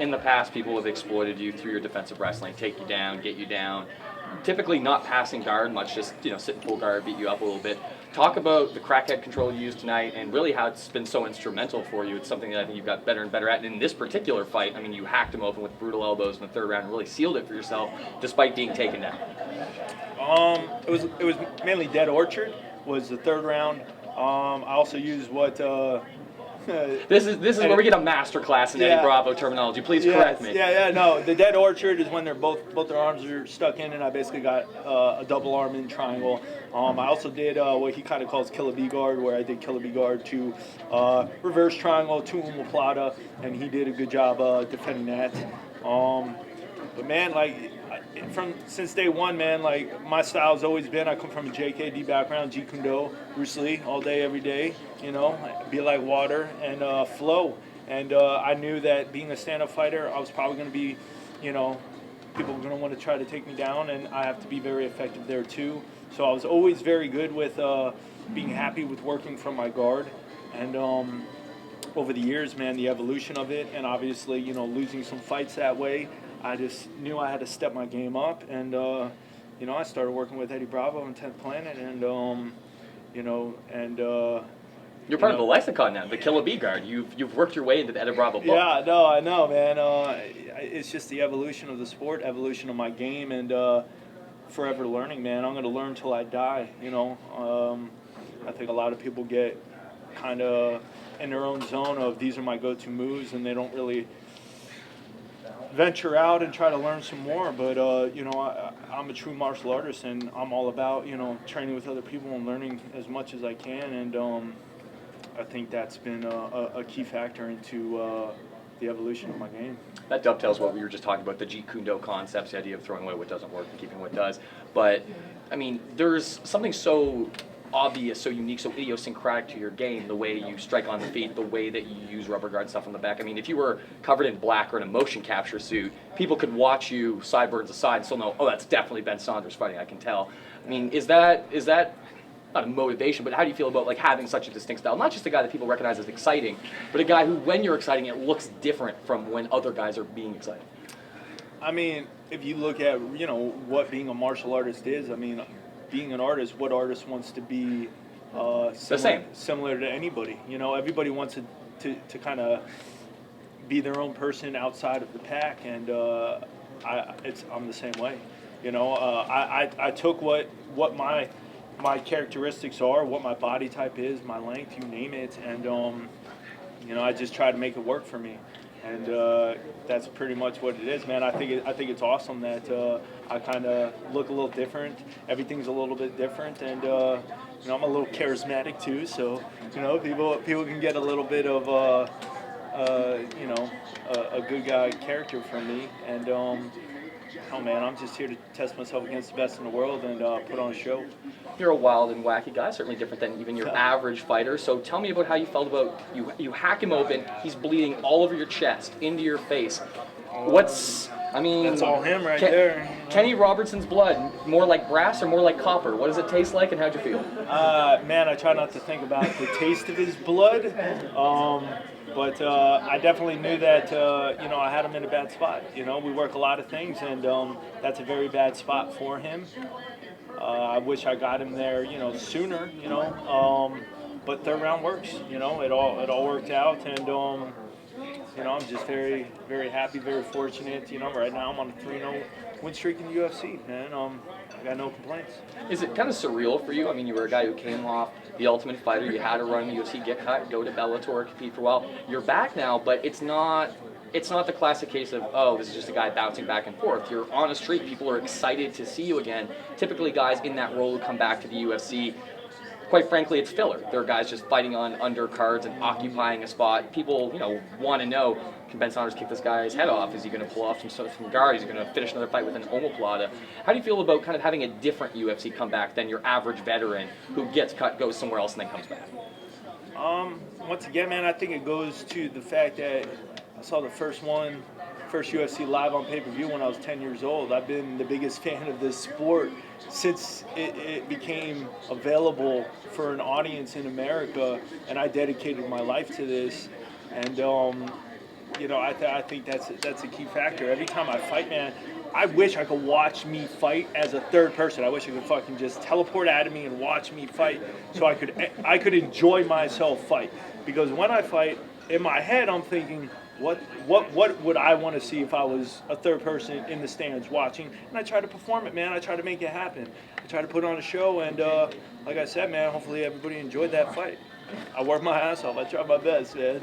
in the past, people have exploited you through your defensive wrestling, take you down, get you down. Typically not passing guard much, just sit in full guard, beat you up a little bit. Talk about the crackhead control you used tonight and really how it's been so instrumental for you. It's something that I think you've got better and better at. And in this particular fight, I mean, you hacked him open with brutal elbows in the third round and really sealed it for yourself despite being taken down. It was mainly Dead Orchard was the third round. I also used what This is where we get a master class in Eddie Bravo terminology. Please correct me. No. The Dead Orchard is when they're both their arms are stuck in, and I basically got a double arm in triangle. I also did what he kind of calls Killer B guard, where I did Killer B guard to reverse triangle to omoplata, and he did a good job defending that. But man, since day one, man, my style's always been, I come from a JKD background, Jeet Kune Do, Bruce Lee, all day, every day, be like water and flow. And I knew that being a stand-up fighter, I was probably going to be, people were going to want to try to take me down, and I have to be very effective there too. So I was always very good with being happy with working from my guard. And over the years, man, the evolution of it, and obviously, losing some fights that way, I just knew I had to step my game up, and I started working with Eddie Bravo and 10th Planet, and you're part of the lexicon now, the Killer B guard. You've worked your way into the Eddie Bravo book. Yeah, no, I know, man. It's just the evolution of the sport, evolution of my game, and forever learning, man. I'm going to learn till I die. I think a lot of people get kind of in their own zone of these are my go-to moves, and they don't really venture out and try to learn some more. But I'm a true martial artist, and I'm all about training with other people and learning as much as I can. And I think that's been a key factor into the evolution of my game. That dovetails what we were just talking about, the Jeet Kune Do concepts, the idea of throwing away what doesn't work and keeping what does. But I mean, there's something so obvious, so unique, so idiosyncratic to your game, the way you strike on the feet, the way that you use rubber guard stuff on the back. I mean, if you were covered in black or in a motion capture suit, people could watch you sideburns aside and still know, oh, that's definitely Ben Saunders fighting, I can tell. I mean, is that not a motivation, but how do you feel about having such a distinct style? Not just a guy that people recognize as exciting, but a guy who, when you're exciting, it looks different from when other guys are being exciting. I mean, if you look at, what being a martial artist is, I mean, being an artist, what artist wants to be similar to anybody? Everybody wants to kind of be their own person outside of the pack, and I'm the same way. I took what my characteristics are, what my body type is, my length, you name it, and I just try to make it work for me. And that's pretty much what it is, man. I think it's awesome that I kind of look a little different. Everything's a little bit different, and I'm a little charismatic too. So people can get a little bit of a good guy character from me. And man, I'm just here to test myself against the best in the world and put on a show. You're a wild and wacky guy, certainly different than even your average fighter. So tell me about how you felt about you hack him open, he's bleeding all over your chest, into your face. That's all him right there. Kenny Robertson's blood, more like brass or more like copper? What does it taste like, and how'd you feel? Man, I try not to think about the taste of his blood. But I definitely knew that, I had him in a bad spot. We work a lot of things, and that's a very bad spot for him. I wish I got him there, sooner, but third round works, it all worked out, and, I'm just very, very happy, very fortunate. Right now I'm on a 3-0 win streak in the UFC, man. I got no complaints. Is it kind of surreal for you? I mean, you were a guy who came off the Ultimate Fighter. You had to run the UFC, get cut, go to Bellator, compete for a while. You're back now, but it's not the classic case of, oh, this is just a guy bouncing back and forth. You're on a streak. People are excited to see you again. Typically, guys in that role who come back to the UFC, quite frankly, it's filler. There are guys just fighting on undercards and occupying a spot. People, want to know, can Ben Saunders kick this guy's head off? Is he going to pull off some guard? Is he going to finish another fight with an omoplata? How do you feel about kind of having a different UFC comeback than your average veteran who gets cut, goes somewhere else, and then comes back? Once again, man, I think it goes to the fact that I saw the first UFC live on pay-per-view when I was 10 years old. I've been the biggest fan of this sport since it became available for an audience in America, and I dedicated my life to this. And you know, I think that's a key factor. Every time I fight, man, I wish I could watch me fight as a third person. I wish I could fucking just teleport out of me and watch me fight, so I could enjoy myself fight. Because when I fight, in my head, I'm thinking, what would I want to see if I was a third person in the stands watching? And I try to perform it, man. I try to make it happen. I try to put on a show, and like I said, man, hopefully everybody enjoyed that fight. I worked my ass off. I tried my best, man.